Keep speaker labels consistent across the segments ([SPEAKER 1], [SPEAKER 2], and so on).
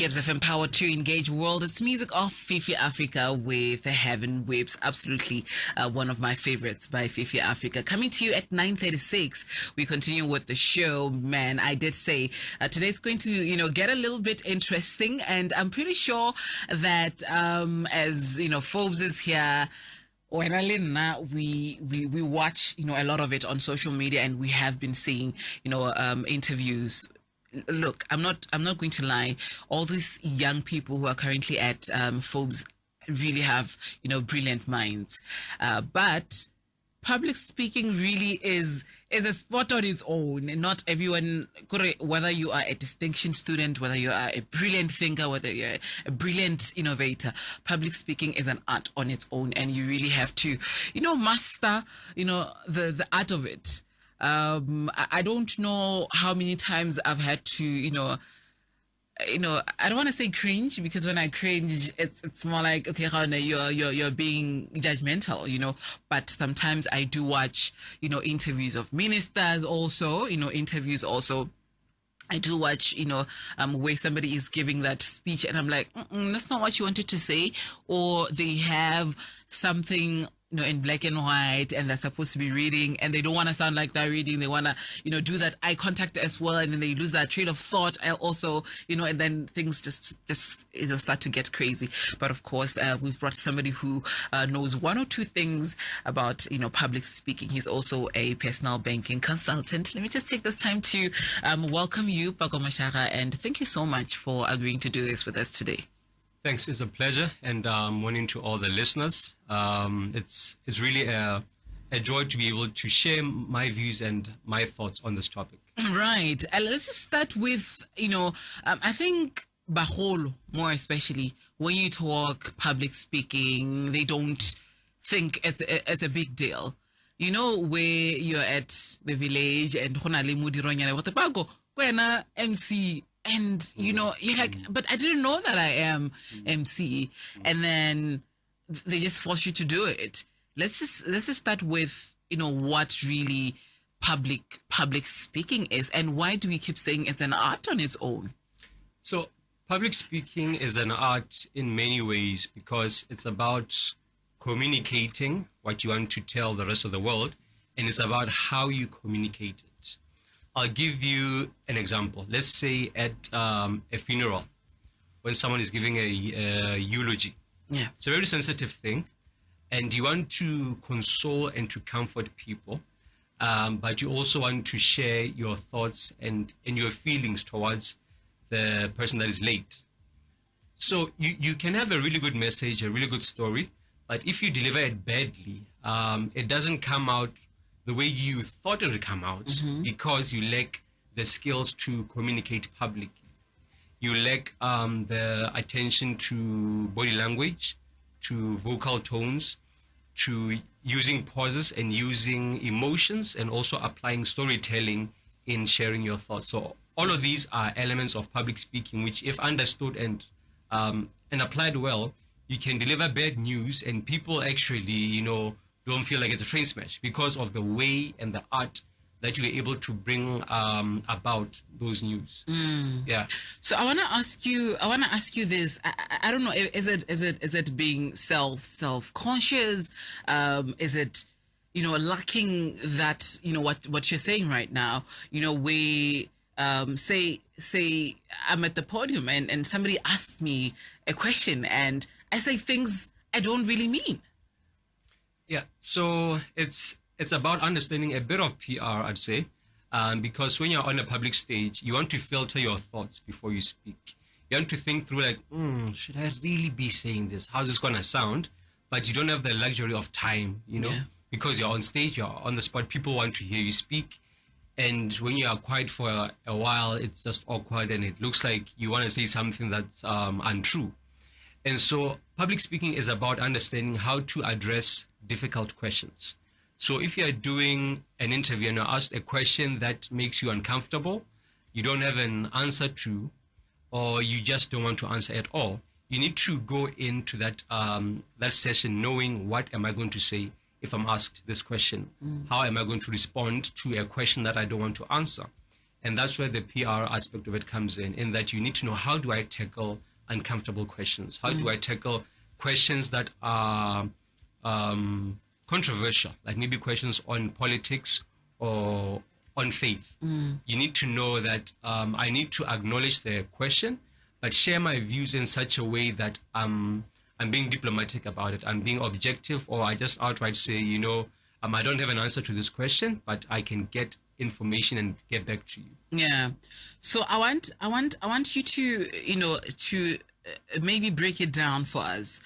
[SPEAKER 1] Gibbs FM Power to Engage World. It's music of Fifi Africa with Heaven Whips. Absolutely one of my favorites by Fifi Africa. Coming to you at 9:36. We continue with the show. Man, I did say today it's going to, get a little bit interesting. And I'm pretty sure that as, Forbes is here, when we watch, a lot of it on social media, and we have been seeing, interviews. Look, I'm not going to lie. All these young people who are currently at Forbes really have, brilliant minds. But public speaking really is a sport on its own. Not everyone, whether you are a distinction student, whether you are a brilliant thinker, whether you're a brilliant innovator, public speaking is an art on its own, and you really have to, master, the art of it. I don't know how many times I've had to, I don't want to say cringe, because when I cringe, it's more like, okay, you're being judgmental, but sometimes I do watch, interviews of ministers also, interviews also. I do watch, where somebody is giving that speech and I'm like, that's not what you wanted to say. Or they have something, in black and white, and they're supposed to be reading, and they don't want to sound like they're reading. They want to, do that eye contact as well, and then they lose that train of thought also, and then things just start to get crazy. But of course, we've brought somebody who knows one or two things about, public speaking. He's also a personal banking consultant. Let me just take this time to welcome you, Pako Moshaga, and thank you so much for agreeing to do this with us today.
[SPEAKER 2] Thanks. It's a pleasure, and morning to all the listeners. It's really a joy to be able to share my views and my thoughts on this topic.
[SPEAKER 1] Right. Let's just start with, I think Baholo, more especially, when you talk public speaking, they don't think it's a big deal. Where you're at the village and MC. And, you're like, but I didn't know that I am MC. And then they just force you to do it. Let's just start with, what really public speaking is, and why do we keep saying it's an art on its own?
[SPEAKER 2] So public speaking is an art in many ways, because it's about communicating what you want to tell the rest of the world, and it's about how you communicate it. I'll give you an example. Let's say at a funeral, when someone is giving a eulogy.
[SPEAKER 1] Yeah.
[SPEAKER 2] It's a very sensitive thing, and you want to console and to comfort people, but you also want to share your thoughts and your feelings towards the person that is late. So you can have a really good message, a really good story, but if you deliver it badly, it doesn't come out the way you thought it would come out, because you lack the skills to communicate publicly. You lack the attention to body language, to vocal tones, to using pauses and using emotions, and also applying storytelling in sharing your thoughts. So all of these are elements of public speaking, which, if understood and applied well, you can deliver bad news, and people actually, don't feel like it's a train smash, because of the way and the art that you were able to bring about those news. Yeah.
[SPEAKER 1] So I want to ask you this. I don't know. Is it being self-conscious? Is it, lacking that, what you're saying right now, we say I'm at the podium and somebody asks me a question and I say things I don't really mean.
[SPEAKER 2] Yeah, so it's about understanding a bit of PR, I'd say, because when you're on a public stage, you want to filter your thoughts before you speak. You want to think through like, should I really be saying this? How's this going to sound? But you don't have the luxury of time, because you're on stage, you're on the spot, people want to hear you speak. And when you are quiet for a while, it's just awkward and it looks like you want to say something that's untrue. And so public speaking is about understanding how to address difficult questions. So if you're doing an interview and you're asked a question that makes you uncomfortable, you don't have an answer to, or you just don't want to answer at all, you need to go into that session knowing, what am I going to say if I'm asked this question? How am I going to respond to a question that I don't want to answer? And that's where the PR aspect of it comes in that you need to know, how do I tackle uncomfortable questions? How do I tackle questions that are controversial, like maybe questions on politics or on faith? You need to know that I need to acknowledge the question, but share my views in such a way that I'm being diplomatic about it. I'm being objective, or I just outright say, I don't have an answer to this question, but I can get information and get back to you.
[SPEAKER 1] Yeah. So I want you to maybe break it down for us.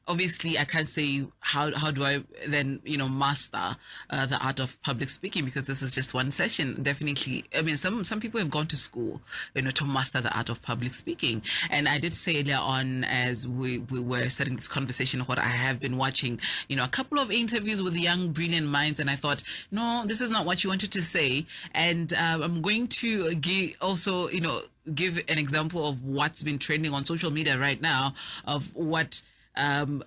[SPEAKER 1] Obviously I can't say how do I then master the art of public speaking, because this is just one session. Definitely, I mean, some people have gone to school to master the art of public speaking. And I did say earlier on, as we were starting this conversation, what I have been watching a couple of interviews with young brilliant minds, and I thought, no, this is not what you wanted to say. And I'm going to give an example of what's been trending on social media right now, of what the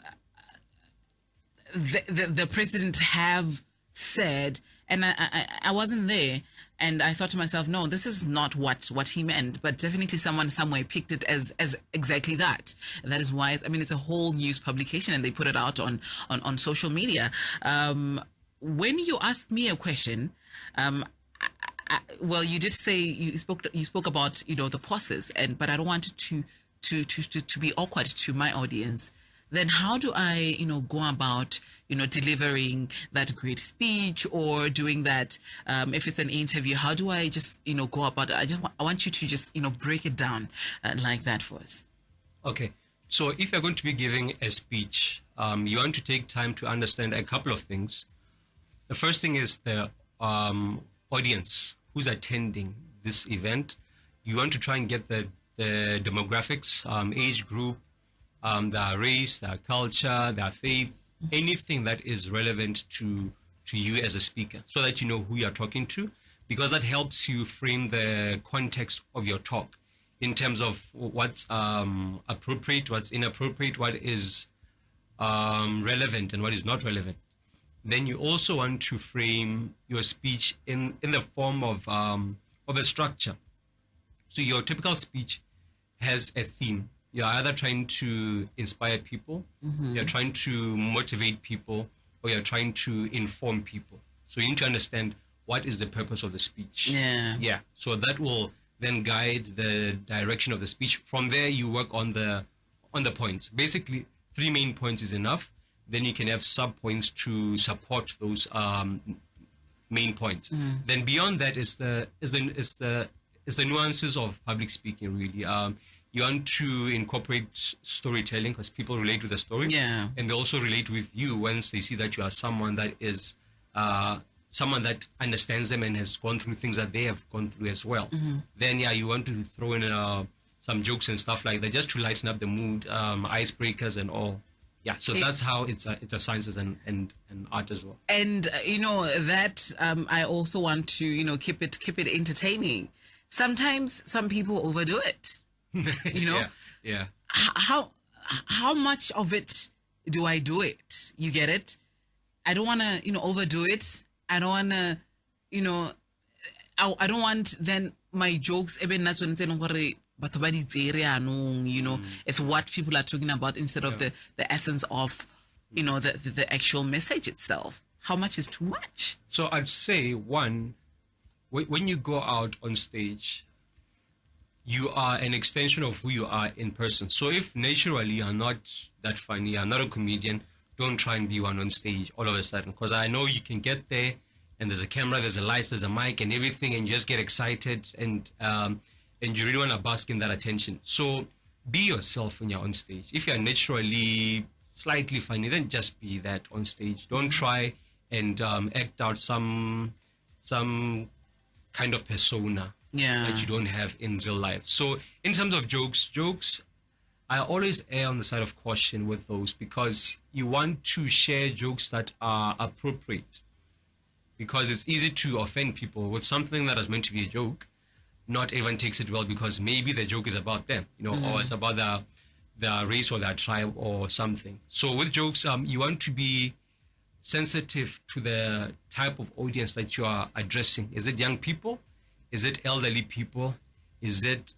[SPEAKER 1] president have said. And I wasn't there, and I thought to myself, no, this is not what he meant. But definitely someone somewhere picked it as exactly that. That is why it's a whole news publication, and they put it out on social media. When you asked me a question, well, you did say you spoke about the process, but I don't want it to be awkward to my audience. Then how do I go about delivering that great speech, or doing that if it's an interview? How do I just go about it? I want you to just break it down like that for us.
[SPEAKER 2] Okay, so if you're going to be giving a speech, you want to take time to understand a couple of things. The first thing is the audience who's attending this event. You want to try and get the demographics, age group, their race, their culture, their faith, anything that is relevant to you as a speaker, so that you know who you're talking to, because that helps you frame the context of your talk in terms of what's appropriate, what's inappropriate, what is relevant and what is not relevant. Then you also want to frame your speech in the form of a structure. So your typical speech has a theme. You're either trying to inspire people, you're trying to motivate people, or you're trying to inform people. So you need to understand what is the purpose of the speech. Yeah. So that will then guide the direction of the speech. From there, you work on the points. Basically, 3 main points is enough. Then you can have sub-points to support those main points. Then beyond that is the nuances of public speaking, really. You want to incorporate storytelling, because people relate with the story.
[SPEAKER 1] Yeah.
[SPEAKER 2] And they also relate with you once they see that you are someone that is someone that understands them and has gone through things that they have gone through as well. Then, you want to throw in some jokes and stuff like that, just to lighten up the mood, icebreakers and all. Yeah, so that's how it's a science and art as well.
[SPEAKER 1] And that I also want to keep it entertaining. Sometimes some people overdo it.
[SPEAKER 2] Yeah.
[SPEAKER 1] How much of it do I do it? You get it? I don't want to overdo it. I don't want to I don't want then my jokes even not it's what people are talking about, instead of the essence of the actual message itself. How much is too much?
[SPEAKER 2] So I'd say, one, when you go out on stage, you are an extension of who you are in person. So if naturally you're not that funny, you're not a comedian, don't try and be one on stage all of a sudden, because I know you can get there and there's a camera, there's a light, there's a mic and everything, and you just get excited and you really want to bask in that attention. So be yourself when you're on stage. If you're naturally slightly funny, then just be that on stage. Don't try and act out some kind of persona that you don't have in real life. So in terms of jokes, I always err on the side of caution with those, because you want to share jokes that are appropriate, because it's easy to offend people with something that is meant to be a joke. Not everyone takes it well, because maybe the joke is about them, or it's about their race or their tribe or something. So with jokes, you want to be sensitive to the type of audience that you are addressing. Is it young people? Is it elderly people? Is it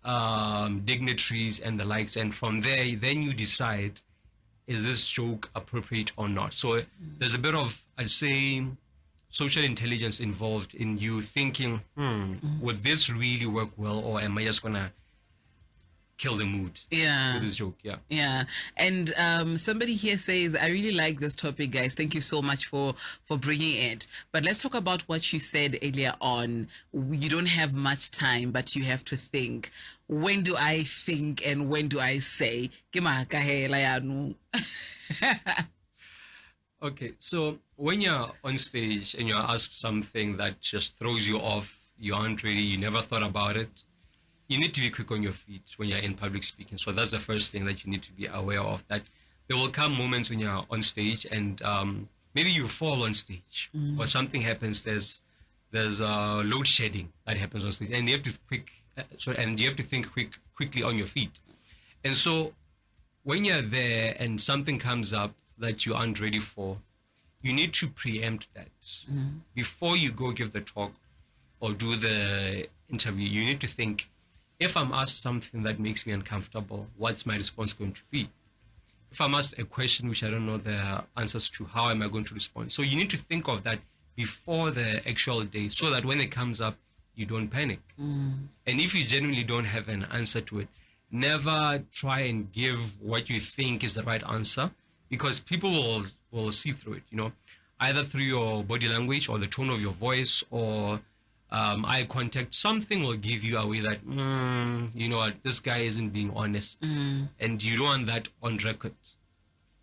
[SPEAKER 2] dignitaries and the likes? And from there, then you decide, is this joke appropriate or not? So there's a bit of, I'd say, social intelligence involved in you thinking, would this really work well, or am I just gonna kill the mood with this joke?
[SPEAKER 1] Yeah. And somebody here says, I really like this topic, guys. Thank you so much for bringing it. But let's talk about what you said earlier on. You don't have much time, but you have to think. When do I think and when do I say?
[SPEAKER 2] Okay, so when you're on stage and you're asked something that just throws you off, you aren't ready, you never thought about it, you need to be quick on your feet when you're in public speaking. So that's the first thing that you need to be aware of, that there will come moments when you're on stage and maybe you fall on stage or something happens. There's load shedding that happens on stage, and you have to think quickly on your feet. And so when you're there and something comes up that you aren't ready for, you need to preempt that. Before you go give the talk or do the interview, you need to think, if I'm asked something that makes me uncomfortable, what's my response going to be? If I'm asked a question which I don't know the answers to, how am I going to respond? So you need to think of that before the actual day, so that when it comes up, you don't panic. And if you genuinely don't have an answer to it, never try and give what you think is the right answer, because people will see through it, either through your body language or the tone of your voice or eye contact. Something will give you away that, you know what, this guy isn't being honest. And you don't want that on record,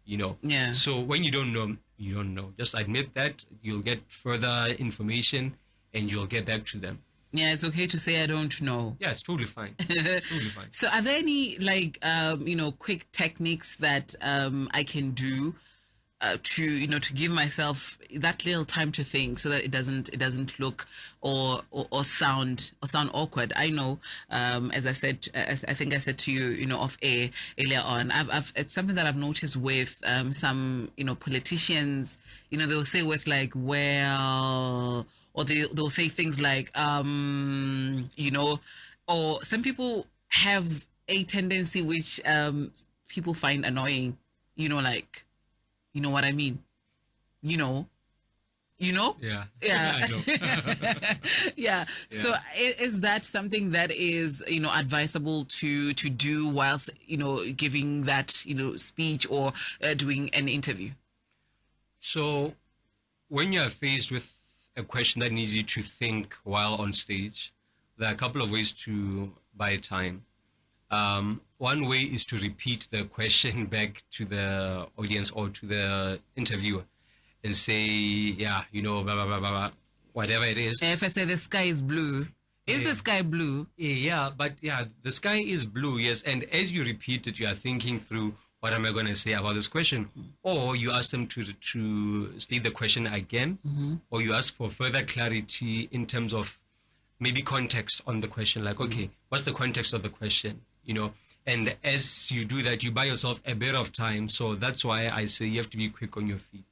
[SPEAKER 1] Yeah.
[SPEAKER 2] So when you don't know, you don't know. Just admit that. You'll get further information and you'll get back to them.
[SPEAKER 1] Yeah, it's okay to say I don't know.
[SPEAKER 2] Yeah, it's totally fine. Totally fine.
[SPEAKER 1] So are there any quick techniques that I can do to give myself that little time to think, so that it doesn't look or sound awkward? I know, as I said, I think I said to you, off air earlier on, it's something that I've noticed with some politicians. They'll say words like, well, or they'll say things like or some people have a tendency which people find annoying, like, you know what I mean?
[SPEAKER 2] Yeah.
[SPEAKER 1] Yeah.
[SPEAKER 2] I know.
[SPEAKER 1] Yeah. So is that something that is, advisable to do whilst, giving that, speech or doing an interview?
[SPEAKER 2] So when you're faced with a question that needs you to think while on stage, there are a couple of ways to buy time. One way is to repeat the question back to the audience or to the interviewer and say, blah, blah, blah, blah, whatever it is.
[SPEAKER 1] If I say the sky is blue, is the sky blue?
[SPEAKER 2] Yeah, but the sky is blue, yes. And as you repeat it, you are thinking through, what am I going to say about this question? Or you ask them to state the question again, or you ask for further clarity in terms of maybe context on the question, like, okay, what's the context of the question, And as you do that, you buy yourself a bit of time. So that's why I say you have to be quick on your feet.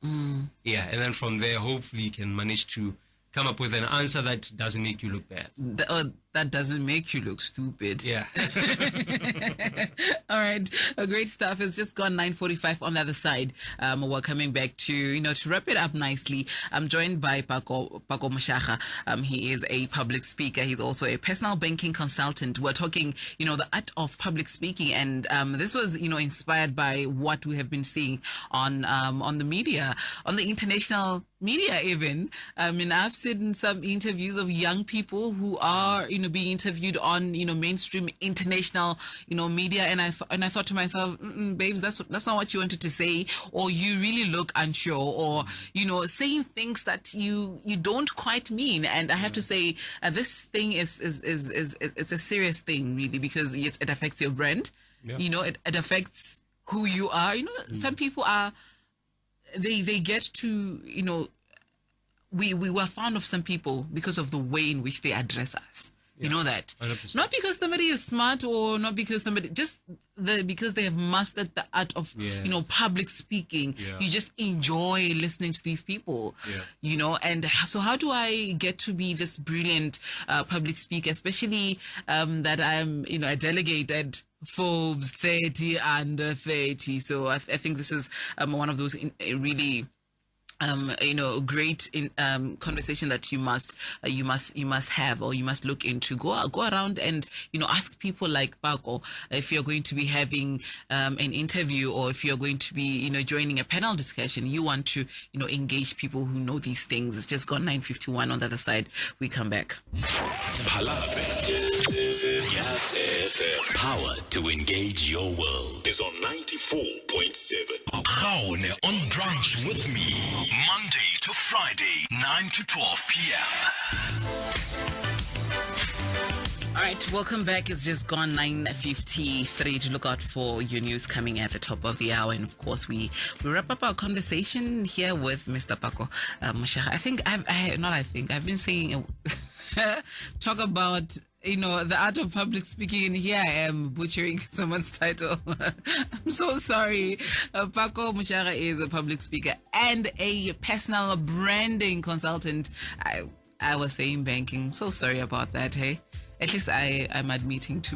[SPEAKER 2] Yeah, and then from there, hopefully you can manage to come up with an answer that doesn't make you look bad.
[SPEAKER 1] That doesn't make you look stupid.
[SPEAKER 2] Yeah.
[SPEAKER 1] All right. Great stuff. It's just gone 9:45 on the other side. We're coming back to wrap it up nicely. I'm joined by Pako Moshaga. He is a public speaker. He's also a personal banking consultant. We're talking, the art of public speaking. And this was, inspired by what we have been seeing on the media, on the international media even. I've seen some interviews of young people who are, being interviewed on, mainstream international, media. And I thought to myself, babes, that's not what you wanted to say, or you really look unsure, or, saying things that you don't quite mean. And I have to say, this thing is it's a serious thing, really, because yes, it affects your brand.
[SPEAKER 2] Yeah.
[SPEAKER 1] It affects who you are. Some people are, they get to, we were fond of some people because of the way in which they address us. You know that?
[SPEAKER 2] 100%.
[SPEAKER 1] Not because somebody is smart or not because somebody, just because they have mastered the art of public speaking. You just enjoy listening to these people. And so how do I get to be this brilliant public speaker, especially that I'm a delegate at Forbes 30 under 30? So I think this is one of those really great conversation that you must have, or you must look into. Go around and ask people like Pako if you're going to be having an interview, or if you're going to be joining a panel discussion. You want to engage people who know these things. It's just gone 9:51 on the other side. We come back.
[SPEAKER 3] Power to engage your world is on 94.7. On brunch with me, Monday to Friday, 9 to 12 p.m.
[SPEAKER 1] All right, welcome back. It's just gone 9:53 to look out for your news coming at the top of the hour. And of course, we wrap up our conversation here with Mr. Pako Moshaga. I've been saying, talk about the art of public speaking, and here I am butchering someone's title. I'm so sorry. Pako Moshaga is a public speaker and a personal branding consultant. I was saying banking. So sorry about that, hey? At least I'm admitting to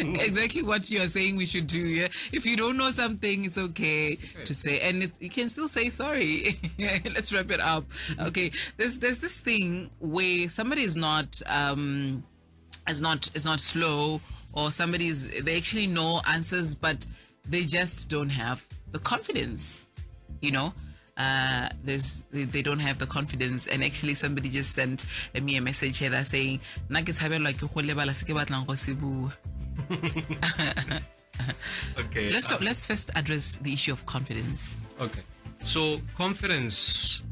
[SPEAKER 1] exactly what you are saying we should do. Yeah? If you don't know something, it's okay to say, and you can still say sorry. Let's wrap it up. Okay, there's this thing where somebody is not slow, or they actually know answers, but they just don't have the confidence. They don't have the confidence. And actually somebody just sent me a message here that's saying
[SPEAKER 2] Okay,
[SPEAKER 1] let's first address the issue of confidence.
[SPEAKER 2] Okay, so confidence,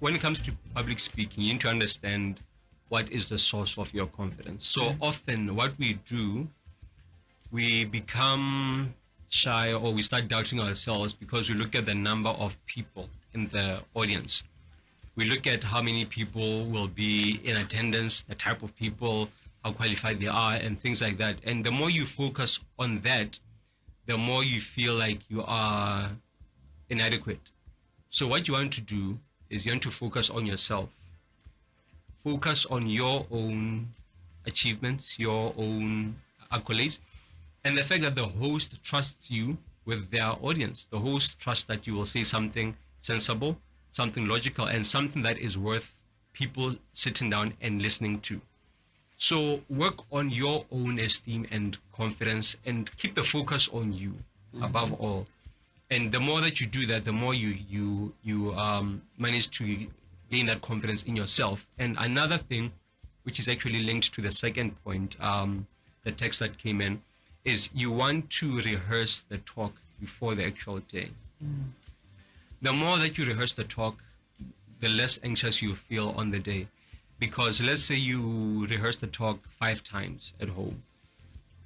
[SPEAKER 2] when it comes to public speaking, you need to understand what is the source of your confidence. So often what we do, we become shy, or we start doubting ourselves because we look at the number of people in the audience. We look at how many people will be in attendance, the type of people, how qualified they are, and things like that. And the more you focus on that, the more you feel like you are inadequate. So what you want to do is you want to focus on yourself. Focus on your own achievements, your own accolades, and the fact that the host trusts you with their audience. The host trusts that you will say something sensible, something logical, and something that is worth people sitting down and listening to. So work on your own esteem and confidence, and keep the focus on you above all. And the more that you do that, the more you manage to gain that confidence in yourself. And another thing, which is actually linked to the second point, the text that came in, is you want to rehearse the talk before the actual day. The more that you rehearse the talk, the less anxious you feel on the day. Because let's say you rehearse the talk 5 times at home.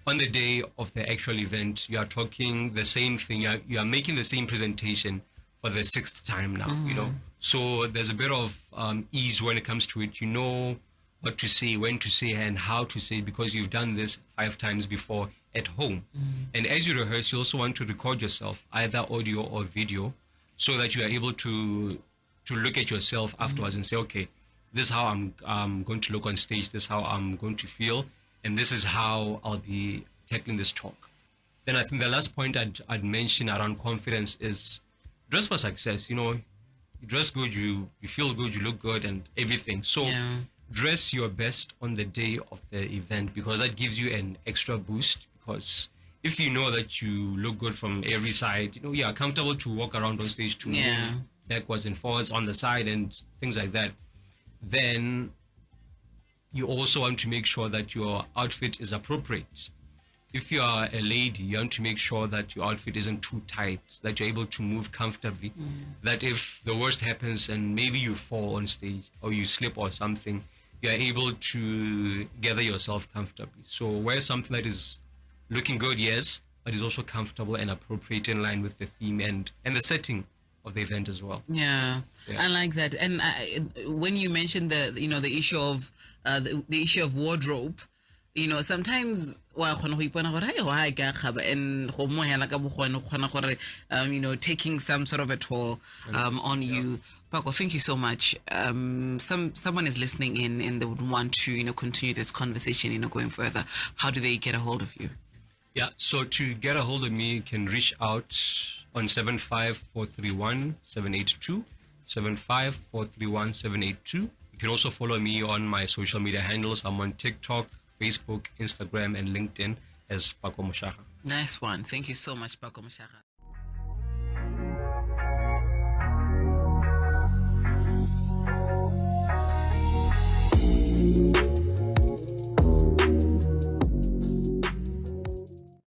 [SPEAKER 2] On the day of the actual event, you are talking the same thing. You are making the same presentation for the 6th time now, So there's a bit of ease when it comes to it. You know what to say, when to say, and how to say, because you've done this 5 times before at home. And as you rehearse, you also want to record yourself, either audio or video, so that you are able to look at yourself afterwards and say, okay, this is how I'm going to look on stage, this is how I'm going to feel, and this is how I'll be tackling this talk. Then I think the last point I'd mention around confidence is dress for success. You dress good, you feel good, you look good, and everything. So dress your best on the day of the event, because that gives you an extra boost. Because if you know that you look good from every side, you are comfortable to walk around on stage, to move backwards and forwards on the side and things like that, then you also want to make sure that your outfit is appropriate. If you are a lady, you want to make sure that your outfit isn't too tight, that you're able to move comfortably, that if the worst happens and maybe you fall on stage or you slip or something, you are able to gather yourself comfortably. So wear something that is looking good, yes, but is also comfortable and appropriate, in line with the theme and the setting of the event as well.
[SPEAKER 1] Yeah. I like that. And when you mentioned the issue of the issue of wardrobe, you know, sometimes wa kgona go ipona gore hey why ka khaba and go mo hela ka bogone kgona gore you know, taking some sort of a toll on you. Pako, thank you so much. Someone is listening in and they would want to, you know, continue this conversation, you know, going further. How do they get a hold of you?
[SPEAKER 2] Yeah, so to get a hold of me, you can reach out on 75431 782. 75431 782. You can also follow me on my social media handles. I'm on TikTok, Facebook, Instagram, and LinkedIn as Pako Moshaga.
[SPEAKER 1] Nice one. Thank you so much, Pako Moshaga.